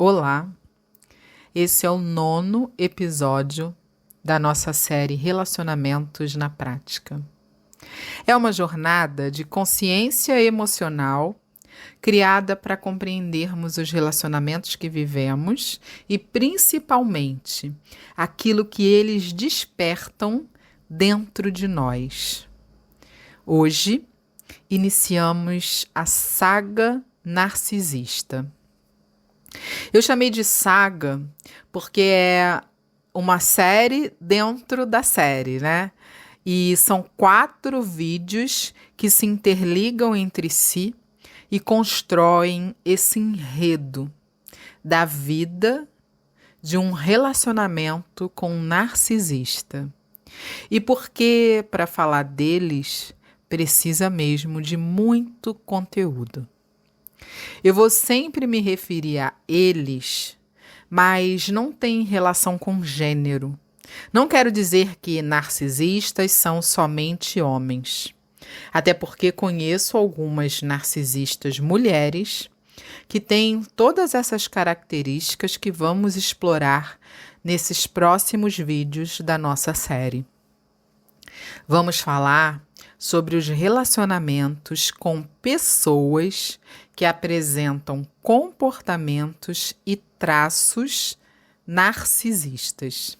Olá, esse é o 9º episódio da nossa série Relacionamentos na Prática. É uma jornada de consciência emocional criada para compreendermos os relacionamentos que vivemos e, principalmente, aquilo que eles despertam dentro de nós. Hoje, iniciamos a saga narcisista. Eu chamei de saga porque é uma série dentro da série, né? E são 4 vídeos que se interligam entre si e constroem esse enredo da vida de um relacionamento com um narcisista. E porque, para falar deles, precisa mesmo de muito conteúdo. Eu vou sempre me referir a eles, mas não tem relação com gênero. Não quero dizer que narcisistas são somente homens. Até porque conheço algumas narcisistas mulheres que têm todas essas características que vamos explorar nesses próximos vídeos da nossa série. Vamos falar sobre os relacionamentos com pessoas que apresentam comportamentos e traços narcisistas.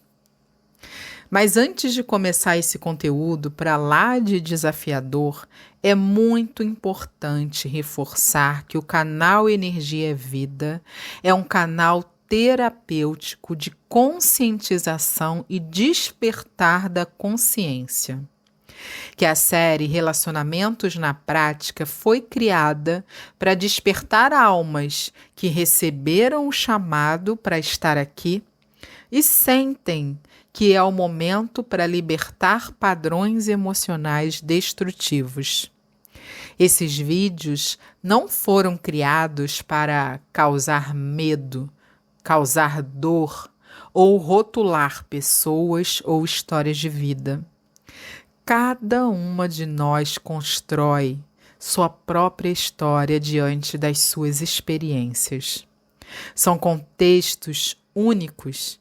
Mas antes de começar esse conteúdo para lá de desafiador, é muito importante reforçar que o canal Energia é Vida é um canal terapêutico de conscientização e despertar da consciência. Que a série Relacionamentos na Prática foi criada para despertar almas que receberam o chamado para estar aqui e sentem que é o momento para libertar padrões emocionais destrutivos. Esses vídeos não foram criados para causar medo, causar dor ou rotular pessoas ou histórias de vida. Cada uma de nós constrói sua própria história diante das suas experiências. São contextos únicos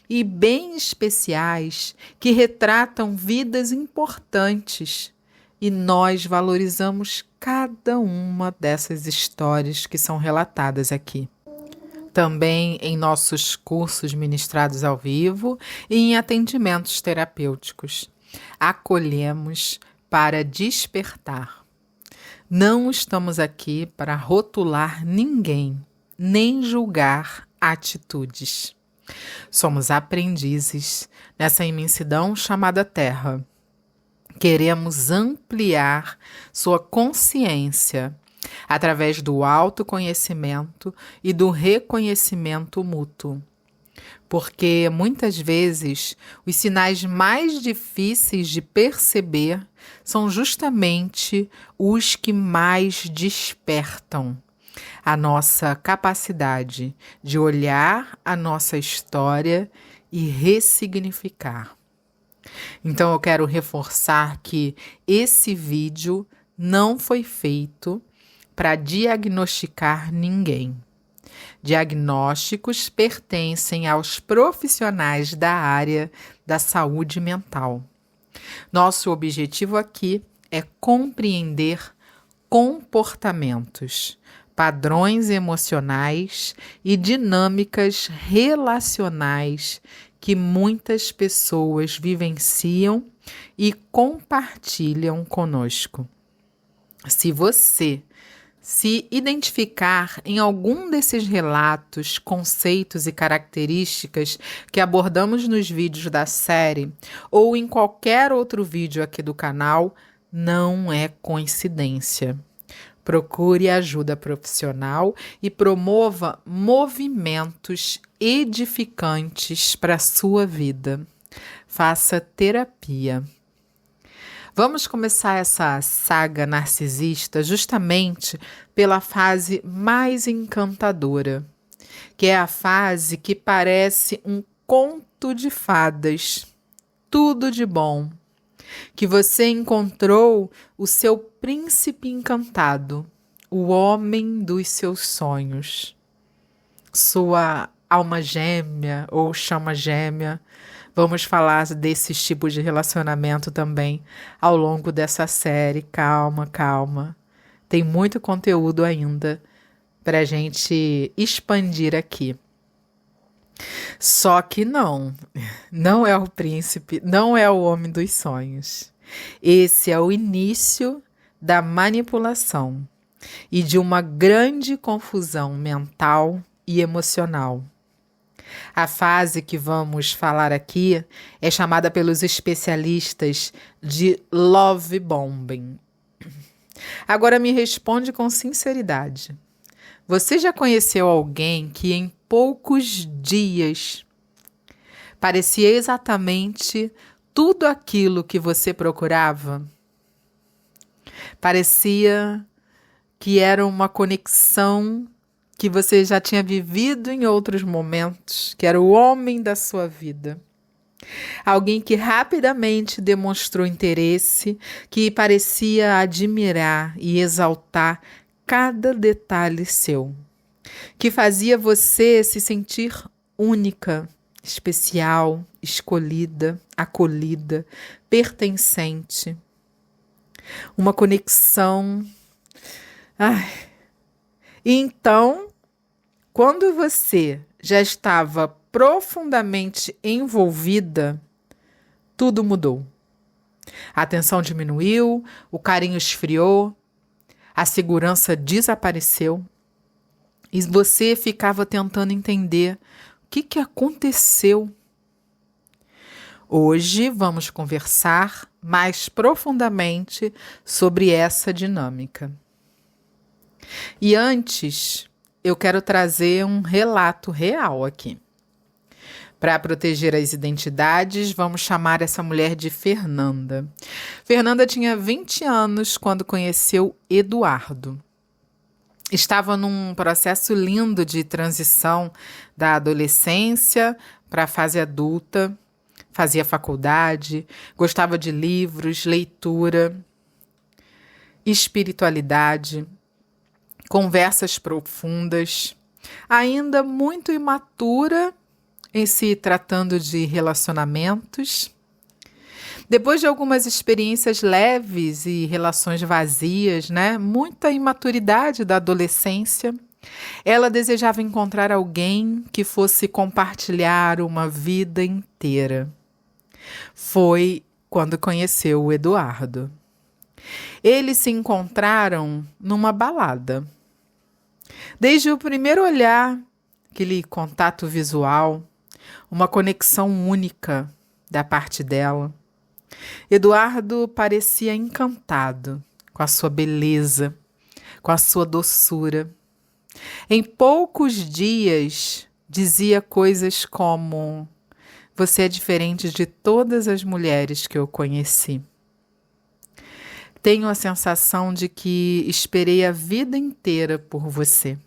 e bem especiais que retratam vidas importantes e nós valorizamos cada uma dessas histórias que são relatadas aqui. Também em nossos cursos ministrados ao vivo e em atendimentos terapêuticos. Acolhemos para despertar. Não estamos aqui para rotular ninguém, nem julgar atitudes. Somos aprendizes nessa imensidão chamada Terra. Queremos ampliar sua consciência através do autoconhecimento e do reconhecimento mútuo. Porque muitas vezes os sinais mais difíceis de perceber são justamente os que mais despertam a nossa capacidade de olhar a nossa história e ressignificar. Então eu quero reforçar que esse vídeo não foi feito para diagnosticar ninguém. Diagnósticos pertencem aos profissionais da área da saúde mental. Nosso objetivo aqui é compreender comportamentos, padrões emocionais e dinâmicas relacionais que muitas pessoas vivenciam e compartilham conosco. Se você se identificar em algum desses relatos, conceitos e características que abordamos nos vídeos da série ou em qualquer outro vídeo aqui do canal, não é coincidência. Procure ajuda profissional e promova movimentos edificantes para a sua vida. Faça terapia. Vamos começar essa saga narcisista justamente pela fase mais encantadora, que é a fase que parece um conto de fadas, tudo de bom, que você encontrou o seu príncipe encantado, o homem dos seus sonhos. sua alma gêmea ou chama gêmea. Vamos falar desses tipos de relacionamento também ao longo dessa série. Calma, calma. Tem muito conteúdo ainda para a gente expandir aqui. Só que não é o príncipe, não é o homem dos sonhos. Esse é o início da manipulação e de uma grande confusão mental e emocional. A fase que vamos falar aqui é chamada pelos especialistas de love bombing. Agora me responde com sinceridade. Você já conheceu alguém que em poucos dias parecia exatamente tudo aquilo que você procurava? Parecia que era uma conexão que você já tinha vivido em outros momentos, que era o homem da sua vida. Alguém que rapidamente demonstrou interesse, que parecia admirar e exaltar cada detalhe seu, que fazia você se sentir única, especial, escolhida, acolhida, pertencente. Uma conexão. Então, quando você já estava profundamente envolvida, tudo mudou. A atenção diminuiu, o carinho esfriou, a segurança desapareceu e você ficava tentando entender o que aconteceu. Hoje vamos conversar mais profundamente sobre essa dinâmica. E antes, eu quero trazer um relato real aqui. Para proteger as identidades, vamos chamar essa mulher de Fernanda. Fernanda tinha 20 anos quando conheceu Eduardo. Estava num processo lindo de transição da adolescência para a fase adulta. Fazia faculdade, gostava de livros, leitura, espiritualidade, conversas profundas, ainda muito imatura em se tratando de relacionamentos. Depois de algumas experiências leves e relações vazias, muita imaturidade da adolescência, ela desejava encontrar alguém que fosse compartilhar uma vida inteira. Foi quando conheceu o Eduardo. Eles se encontraram numa balada. Desde o primeiro olhar, aquele contato visual, uma conexão única da parte dela. Eduardo parecia encantado com a sua beleza, com a sua doçura. Em poucos dias, dizia coisas como: "Você é diferente de todas as mulheres que eu conheci. Tenho a sensação de que esperei a vida inteira por você.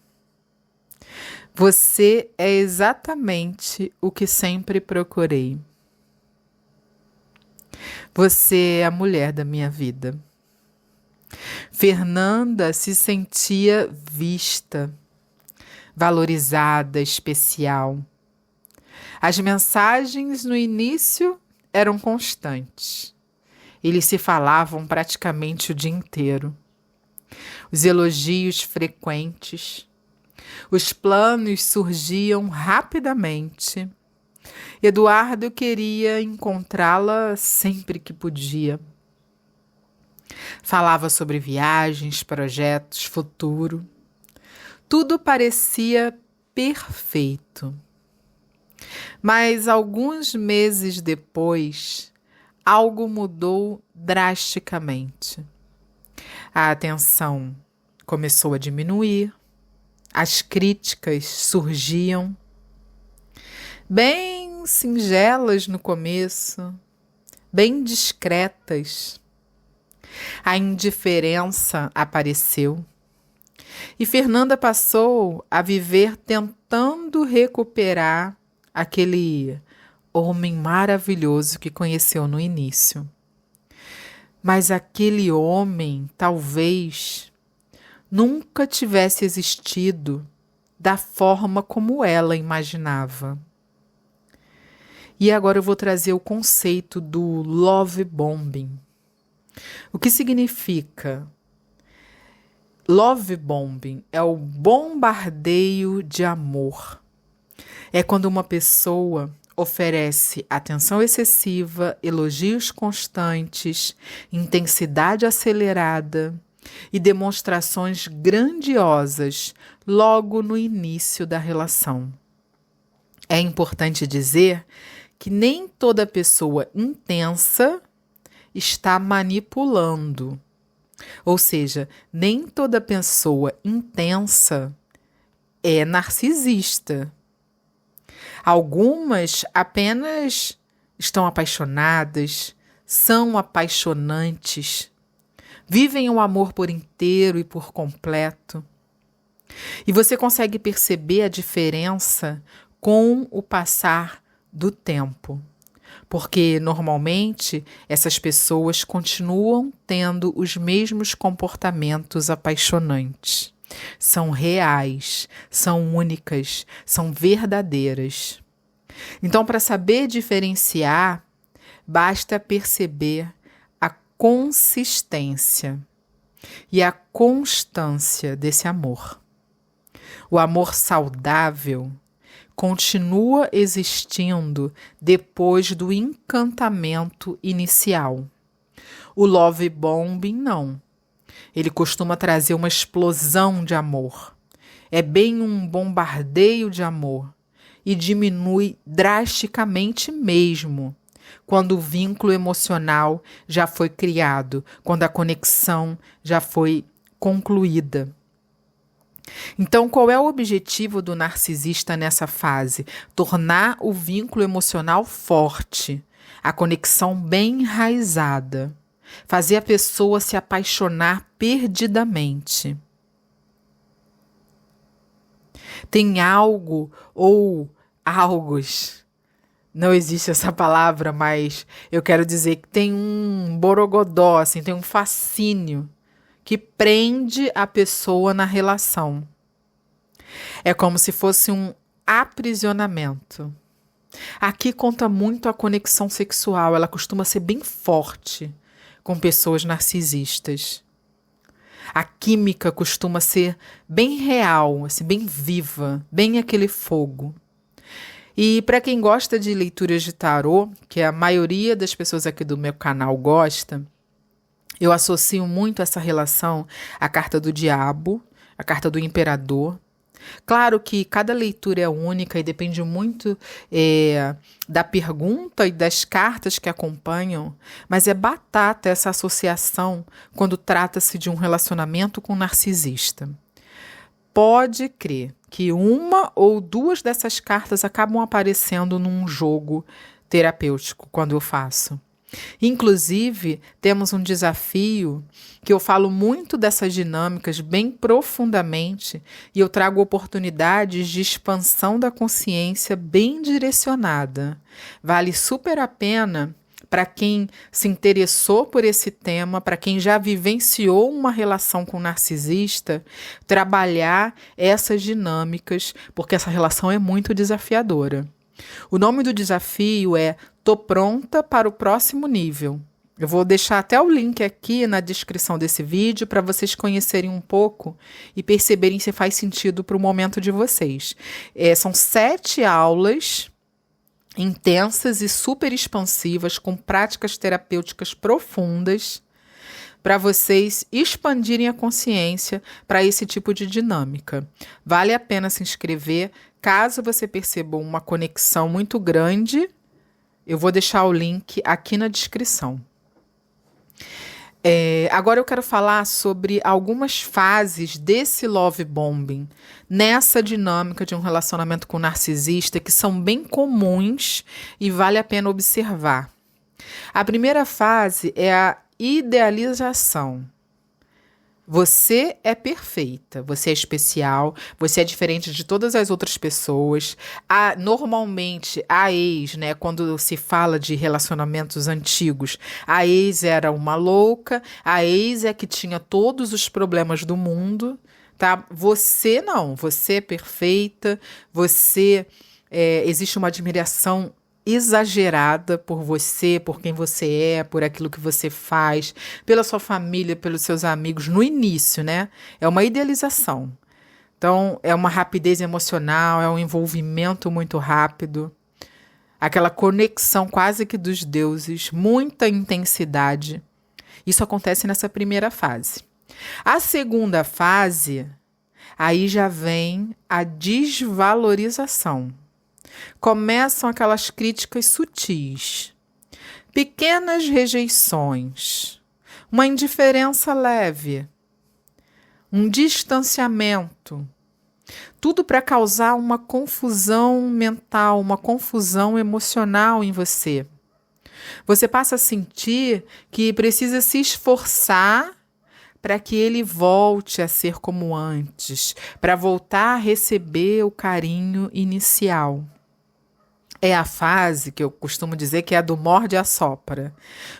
Você é exatamente o que sempre procurei. Você é a mulher da minha vida." Fernanda se sentia vista, valorizada, especial. As mensagens no início eram constantes. Eles se falavam praticamente o dia inteiro. Os elogios frequentes. Os planos surgiam rapidamente. Eduardo queria encontrá-la sempre que podia. Falava sobre viagens, projetos, futuro. Tudo parecia perfeito. Mas alguns meses depois, algo mudou drasticamente. A atenção começou a diminuir, as críticas surgiam, bem singelas no começo, bem discretas. A indiferença apareceu e Fernanda passou a viver tentando recuperar aquele homem maravilhoso que conheceu no início. Mas aquele homem talvez nunca tivesse existido da forma como ela imaginava. E agora eu vou trazer o conceito do love bombing. O que significa? Love bombing é o bombardeio de amor. É quando uma pessoa oferece atenção excessiva, elogios constantes, intensidade acelerada e demonstrações grandiosas logo no início da relação. É importante dizer que nem toda pessoa intensa está manipulando. Ou seja, nem toda pessoa intensa é narcisista. Algumas apenas estão apaixonadas, são apaixonantes, vivem o amor por inteiro e por completo. E você consegue perceber a diferença com o passar do tempo. Porque, normalmente, essas pessoas continuam tendo os mesmos comportamentos apaixonantes. São reais, são únicas, são verdadeiras. Então, para saber diferenciar, basta perceber a consistência e a constância desse amor. O amor saudável continua existindo depois do encantamento inicial. O love bombing não. Ele costuma trazer uma explosão de amor. É bem um bombardeio de amor e diminui drasticamente mesmo quando o vínculo emocional já foi criado, quando a conexão já foi concluída. Então, qual é o objetivo do narcisista nessa fase? Tornar o vínculo emocional forte, a conexão bem enraizada, fazer a pessoa se apaixonar perdidamente. Tem algo ou algos, não existe essa palavra, mas eu quero dizer que tem um borogodó, assim, tem um fascínio que prende a pessoa na relação. É como se fosse um aprisionamento. Aqui conta muito a conexão sexual, ela costuma ser bem forte com pessoas narcisistas. A química costuma ser bem real, assim, bem viva, bem aquele fogo. E para quem gosta de leituras de tarô, que a maioria das pessoas aqui do meu canal gosta, eu associo muito essa relação à carta do diabo, à carta do imperador. Claro que cada leitura é única e depende muito da pergunta e das cartas que acompanham, mas é batata essa associação quando trata-se de um relacionamento com um narcisista. Pode crer que uma ou duas dessas cartas acabam aparecendo num jogo terapêutico quando eu faço. Inclusive, temos um desafio que eu falo muito dessas dinâmicas bem profundamente e eu trago oportunidades de expansão da consciência bem direcionada. Vale super a pena para quem se interessou por esse tema, para quem já vivenciou uma relação com um narcisista, trabalhar essas dinâmicas, porque essa relação é muito desafiadora. O nome do desafio é Tô pronta para o próximo nível. Eu vou deixar até o link aqui na descrição desse vídeo para vocês conhecerem um pouco e perceberem se faz sentido para o momento de vocês. São 7 aulas intensas e super expansivas com práticas terapêuticas profundas para vocês expandirem a consciência para esse tipo de dinâmica. Vale a pena se inscrever. Caso você perceba uma conexão muito grande, eu vou deixar o link aqui na descrição. Agora eu quero falar sobre algumas fases desse love bombing, nessa dinâmica de um relacionamento com um narcisista, que são bem comuns e vale a pena observar. A primeira fase é a idealização. Você é perfeita, você é especial, você é diferente de todas as outras pessoas. Normalmente, a ex, né, quando se fala de relacionamentos antigos, a ex era uma louca, a ex é que tinha todos os problemas do mundo, tá? Você não, você é perfeita, existe uma admiração exagerada por você, por quem você é, por aquilo que você faz, pela sua família, pelos seus amigos, no início, né? É uma idealização. Então, é uma rapidez emocional, é um envolvimento muito rápido, aquela conexão quase que dos deuses, muita intensidade. Isso acontece nessa primeira fase. A segunda fase, aí já vem a desvalorização. Começam aquelas críticas sutis, pequenas rejeições, uma indiferença leve, um distanciamento, tudo para causar uma confusão mental, uma confusão emocional em você. Você passa a sentir que precisa se esforçar para que ele volte a ser como antes, para voltar a receber o carinho inicial. É a fase que eu costumo dizer que é a do morde e assopra,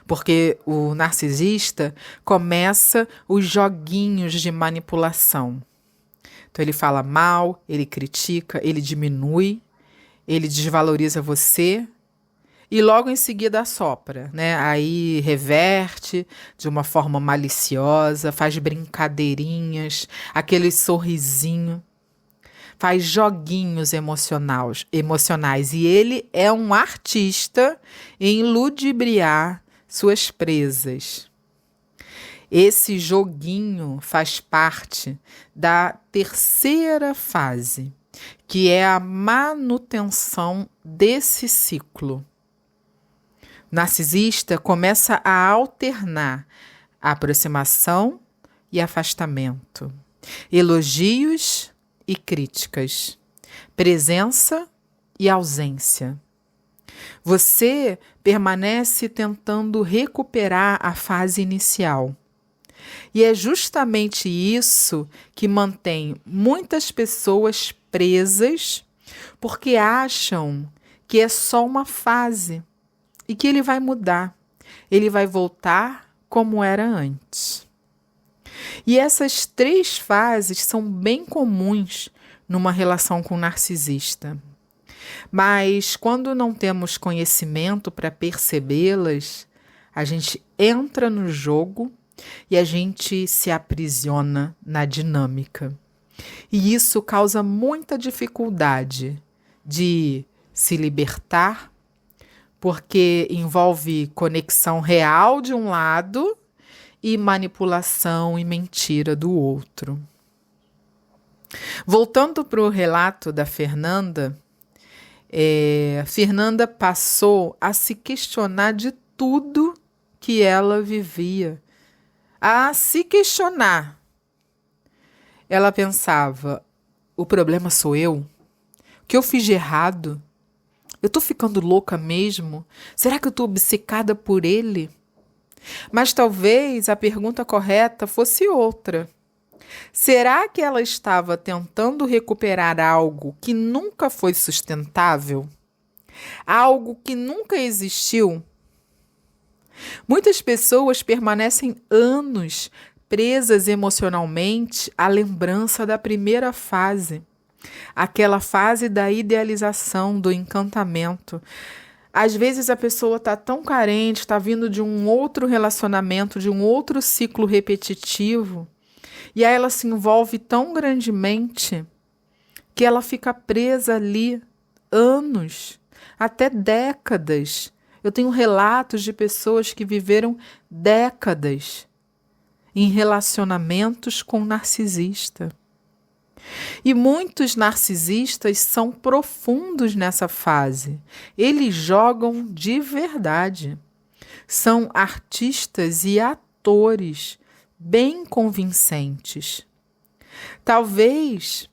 porque o narcisista começa os joguinhos de manipulação. Então ele fala mal, ele critica, ele diminui, ele desvaloriza você e logo em seguida assopra, né? Aí reverte de uma forma maliciosa, faz brincadeirinhas, aquele sorrisinho, faz joguinhos emocionais. E ele é um artista em ludibriar suas presas. Esse joguinho faz parte da terceira fase, que é a manutenção desse ciclo. O narcisista começa a alternar a aproximação e afastamento, elogios e críticas, presença e ausência. Você permanece tentando recuperar a fase inicial. E é justamente isso que mantém muitas pessoas presas, porque acham que é só uma fase e que ele vai mudar, ele vai voltar como era antes. E essas três fases são bem comuns numa relação com o narcisista. Mas quando não temos conhecimento para percebê-las, a gente entra no jogo e a gente se aprisiona na dinâmica. E isso causa muita dificuldade de se libertar, porque envolve conexão real de um lado e manipulação e mentira do outro. Voltando para o relato da Fernanda, Fernanda passou a se questionar de tudo que ela vivia, a se questionar. Ela pensava, o problema sou eu? O que eu fiz de errado? Eu tô ficando louca mesmo? Será que eu tô obcecada por ele? Mas talvez a pergunta correta fosse outra. Será que ela estava tentando recuperar algo que nunca foi sustentável? Algo que nunca existiu? Muitas pessoas permanecem anos presas emocionalmente à lembrança da primeira fase, aquela fase da idealização, do encantamento. Às vezes a pessoa está tão carente, está vindo de um outro relacionamento, de um outro ciclo repetitivo, e aí ela se envolve tão grandemente que ela fica presa ali anos, até décadas. Eu tenho relatos de pessoas que viveram décadas em relacionamentos com narcisista. E muitos narcisistas são profundos nessa fase. Eles jogam de verdade. São artistas e atores bem convincentes. Talvez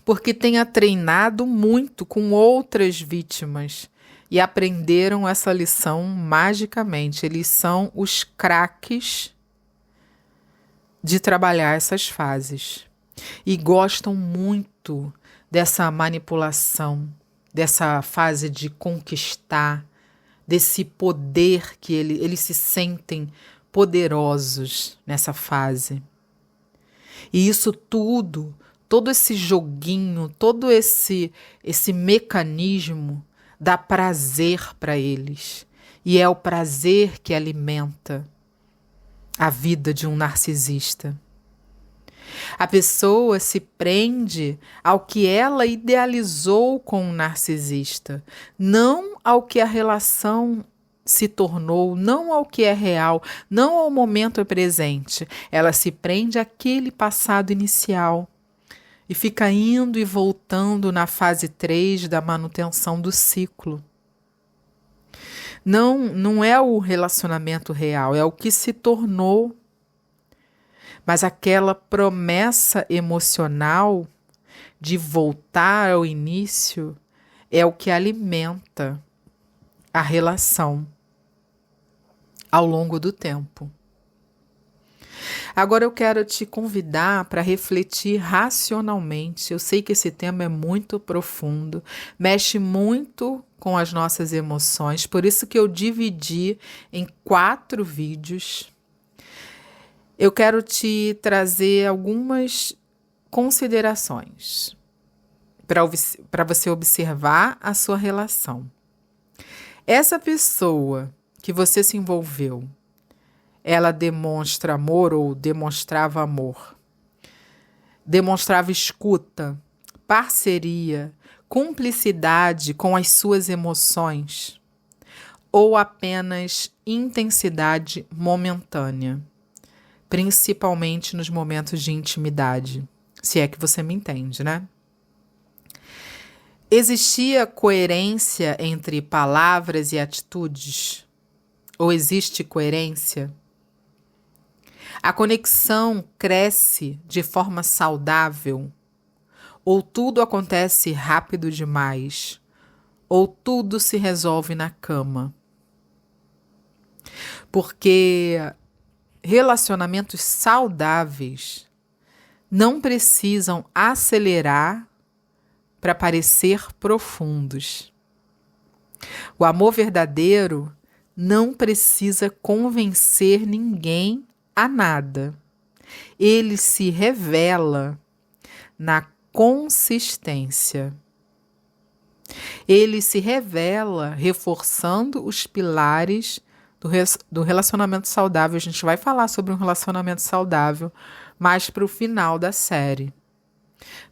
porque tenha treinado muito com outras vítimas e aprenderam essa lição magicamente. Eles são os craques de trabalhar essas fases. E gostam muito dessa manipulação, dessa fase de conquistar, desse poder que eles se sentem poderosos nessa fase. E isso tudo, todo esse joguinho, todo esse mecanismo dá prazer para eles. E é o prazer que alimenta a vida de um narcisista. A pessoa se prende ao que ela idealizou com o narcisista, não ao que a relação se tornou, não ao que é real, não ao momento presente. Ela se prende àquele passado inicial e fica indo e voltando na fase 3 da manutenção do ciclo. Não é o relacionamento real, é o que se tornou. Mas aquela promessa emocional de voltar ao início é o que alimenta a relação ao longo do tempo. Agora eu quero te convidar para refletir racionalmente. Eu sei que esse tema é muito profundo, mexe muito com as nossas emoções, por isso que eu dividi em 4 vídeos. Eu quero te trazer algumas considerações para você observar a sua relação. Essa pessoa que você se envolveu, ela demonstra amor ou demonstrava amor? Demonstrava escuta, parceria, cumplicidade com as suas emoções? Ou apenas intensidade momentânea? Principalmente nos momentos de intimidade, se é que você me entende, né? Existia coerência entre palavras e atitudes? Ou existe coerência? A conexão cresce de forma saudável? Ou tudo acontece rápido demais? Ou tudo se resolve na cama? Porque relacionamentos saudáveis não precisam acelerar para parecer profundos. O amor verdadeiro não precisa convencer ninguém a nada. Ele se revela na consistência. Ele se revela reforçando os pilares do relacionamento saudável. A gente vai falar sobre um relacionamento saudável mais para o final da série.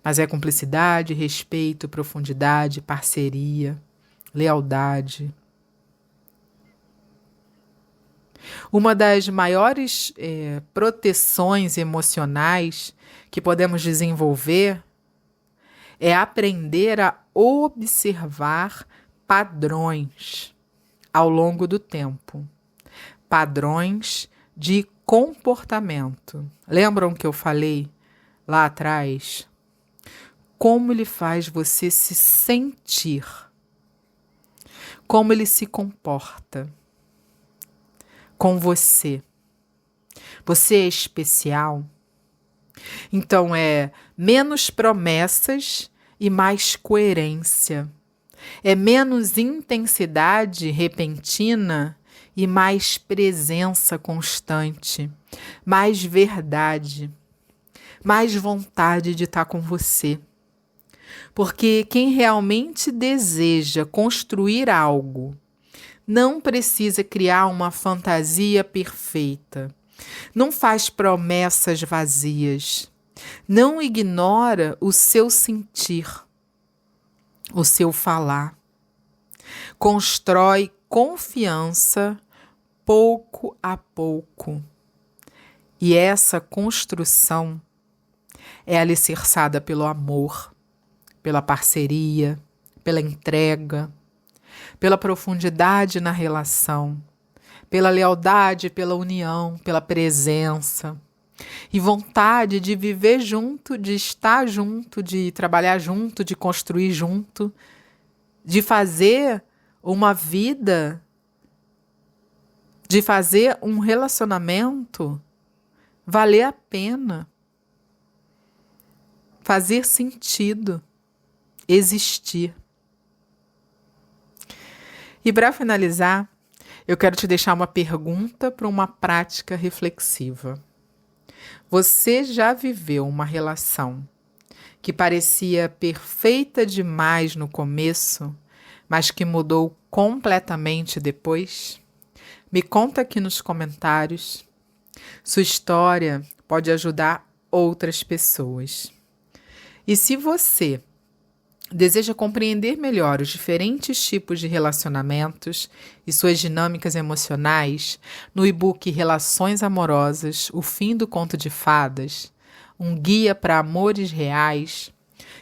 Mas é cumplicidade, respeito, profundidade, parceria, lealdade. Uma das maiores proteções emocionais que podemos desenvolver é aprender a observar padrões ao longo do tempo. Padrões de comportamento. Lembram que eu falei lá atrás? Como ele faz você se sentir? Como ele se comporta com você? Você é especial? Então é menos promessas e mais coerência. É menos intensidade repentina e mais presença constante, mais verdade, mais vontade de estar com você. Porque quem realmente deseja construir algo não precisa criar uma fantasia perfeita, não faz promessas vazias, não ignora o seu sentir, o seu falar. Constrói confiança pouco a pouco. E essa construção é alicerçada pelo amor, pela parceria, pela entrega, pela profundidade na relação, pela lealdade, pela união, pela presença e vontade de viver junto, de estar junto, de trabalhar junto, de construir junto, de fazer uma vida, de fazer um relacionamento valer a pena, fazer sentido, existir. E para finalizar, eu quero te deixar uma pergunta para uma prática reflexiva. Você já viveu uma relação que parecia perfeita demais no começo, mas que mudou completamente depois? Me conta aqui nos comentários. Sua história pode ajudar outras pessoas. E se você deseja compreender melhor os diferentes tipos de relacionamentos e suas dinâmicas emocionais, no e-book Relações Amorosas, O Fim do Conto de Fadas, um guia para amores reais,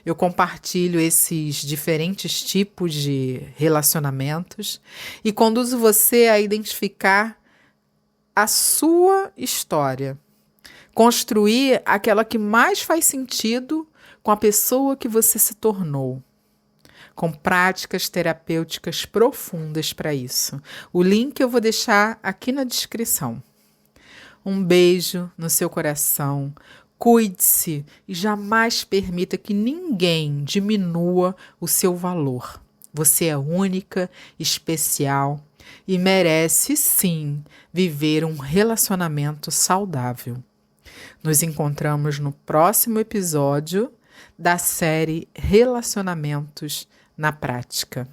eu compartilho esses diferentes tipos de relacionamentos e conduzo você a identificar a sua história, construir aquela que mais faz sentido com a pessoa que você se tornou, com práticas terapêuticas profundas para isso. O link eu vou deixar aqui na descrição. Um beijo no seu coração. Cuide-se e jamais permita que ninguém diminua o seu valor. Você é única, especial e merece sim viver um relacionamento saudável. Nos encontramos no próximo episódio da série Relacionamentos na Prática.